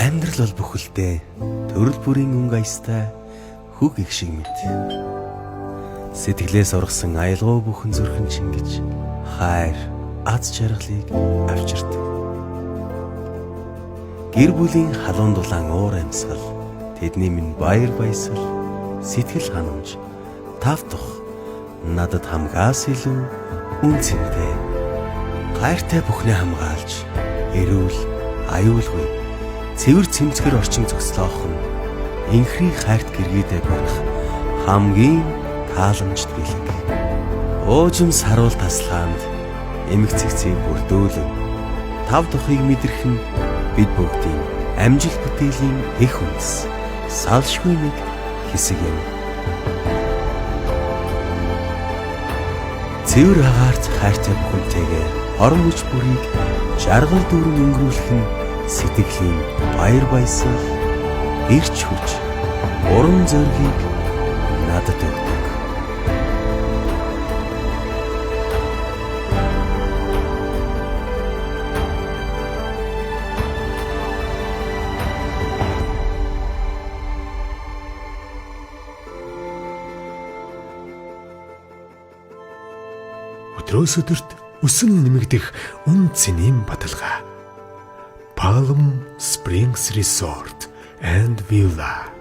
Амьдрал бол бүхэлдээ төрөл бүрийн өнгө аястай хүг их шиг мэт. Сэтгэлээс ургасан аялгау бүхэн зүрхэн чингэж хайр, аз жаргалыг авчирдаг. Гэр бүлийн халуун дулаан уур амьсгал, тэдний минь баяр баясгал, сэтгэл ханамж, тавтах надад хамгаас илүү үнцэнтэй. Гайртай бүхнээ хамгаалж, эрүүл, аюулгүй, цэвэр цэмцгэр орчин зогслоох нь инхри хайрт гэргийдээ барих хамгийн тааламжт бэлэг. Уужим саруул таслаанд эмэг цэгцийг бүрдүүлэн тав тухыг мэдрэх нь бид бүгдийн амжилт бүтээлийн их үндэс, салшгүй нэг хэсэг юм. Цэвэр агаарт хайртай бүхэнтэйгээ орон мөч бүрийг жаргал дүүрэн өнгөрүүлэх нь сэтгэлийн баяр баясгал, эрч хүч, урам зоригийг надад өгдөг. Өдрөөс өдөрт өсөн нэмэгдэх үн цэнийн баталгаа. Palm Springs Resort and Villa.